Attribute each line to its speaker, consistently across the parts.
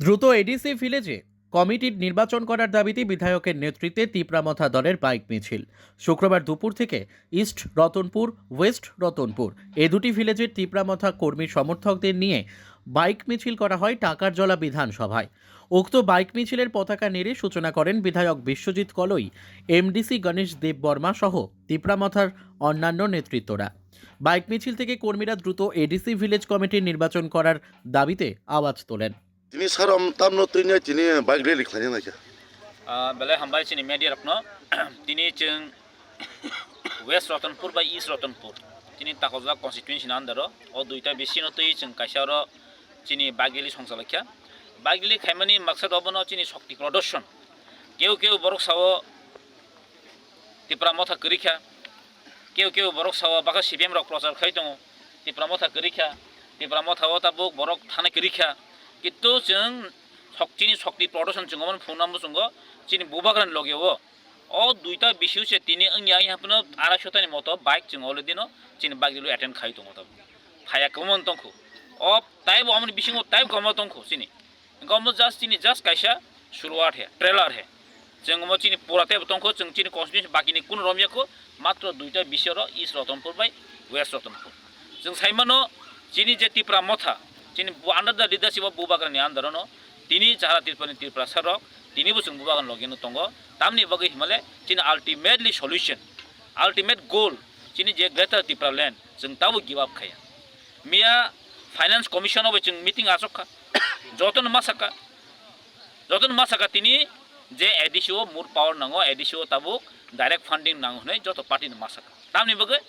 Speaker 1: দ্রুত এডিসি ভিলেজে কমিটির নির্বাচন করার দাবিতে বিধায়কের নেতৃত্বে তিপ্রামথা দলের বাইক মিছিল শুক্রবার দুপুর থেকে ইস্ট রতনপুর ওয়েস্ট রতনপুর এই দুটি ভিলেজের তিপ্রামথা কর্মী সমর্থকদের নিয়ে বাইক মিছিল করা হয় টাকারজলা বিধানসভায়। উক্ত বাইক মিছিলের পতাকা নেড়ে সূচনা করেন বিধায়ক বিশ্বজিৎ কলই, এমডিসি গণেশ দেববর্মা সহ তিপ্রামথার অন্যান্য নেতৃত্বরা। বাইক মিছিল থেকে কর্মীরা দ্রুত এডিসি ভিলেজ কমিটির নির্বাচন করার দাবিতে আওয়াজ তোলেন।
Speaker 2: Tini saram tamno tini tini bike rally khani na kya.
Speaker 3: Bele hambai chini media rakno tini chung West Ratanpur by East Ratanpur tini takozla constituency nandaro o duita besino tui chung kaisharo chini bageli songsalakya bageli khaimani maksad obono chini shakti production keu borok sawo tipramotha kurikha keu borok sawo baka CPM rok prochar khaitongo tipramotha kurikha tipramotha o tabuk borok thane kurikha কিন্তু जों শক্তিনি শক্তি production जों मन फुनामबो जोंगो चिनि बुबाग्रान लगेवो ओ दुइटा बिसुसे तिनि अंगिया यापनो 250 तानि मतो bike जों अलरेडिनो चिनि बागिलो अटेन्ड खाइ दङ तब फाया कमन तंखो ओ टाइप अमन बिसिङो टाइप कम तंखो चिनि गम जस्ट चिनि जस्ट काइसा शुरुआत है ट्रेलर है जों म चिनि पुरा टाइप तंखो जों चिनि कन्स्टिट्युसन बाकिनि कुन रमियाको मात्र दुइटा बिसरो east Ratanpur by west Ratanpur जों साइमानो चिनि जे तिप्रा मथा चिनि अंडर द लिडरशिप ऑफ बुबाग्रानि आन्दोलन तिनी जारा तिरपनि तिरप्रा सरक तिनीबो जों बुबागान लगेनो दंगो तामनि बगै हिमाले चिनि अल्टिमेटली सल्यूशन अल्टिमेट गोल चिनि जे ग्रेटर तिरप्रा लैंड जों ताबो गिव अप खाया मिया फाइनेंस कमिशन अब जों मीटिंग आसखा जतन मासाका तिनी जे एडिसिओ मुर पावर नांगो एडिसिओ ताबो डायरेक्ट फंडिंग नांगो नै जत पार्टी मासाका तामनि बगै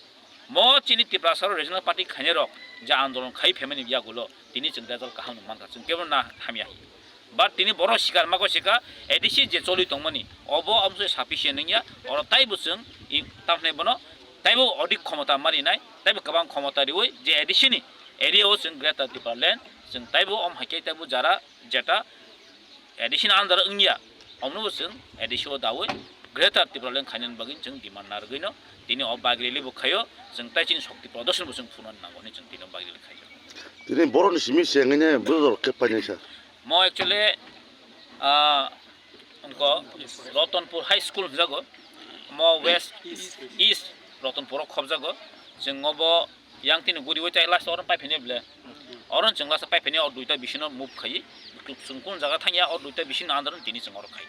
Speaker 3: म चिनि तिरप्रा सर रिजनल पार्टी खानेरक जा आन्दोलन खाइ फेमिनि बियागुलो तिनी जों दाजल काहाम मानका जों केबो ना हामिया बट तिनी बरो शिकार माको शिका एडिसि जे चलि तंमनि अबो अमसे साफिसियेन्ट नङिया अर ताइबो जों इ ताफने बनो ताइबो अधिक क्षमता मारिनाय ताइबो गोबां क्षमता रिवै जे एडिसिनि एरियाव जों ग्रेटर डिपार्टमेन्ट जों ताइबो अम हाइके ताइबो जारा जेटा एडिसिन आन्दार अंगिया अमनो जों एडिसिओ दावै ग्रेटर डिपार्टमेन्ट खाइनन बगिन जों डिमान्ड नारगैनो तिनी अब बागरेलि बखायो जों ताइचिन शक्ति प्रदर्शन जों फुनन नांगौ नै जों तिनो बागरेलि खायो
Speaker 2: Tini boron simi sengene buzor kepanya sa.
Speaker 3: म एक्चुअली उनको रतनपुर हाई स्कूल जागो म वेस्ट ईस्ट रतनपुर खब जागो जों अब yang tin guri wai tai last orang paipene ble orang जों last paipene और दुइटा बिसिनो मुभ खाइ जों कोन जागा थांया और दुइटा बिसिनो आन्दरन तिनी जों और खाइ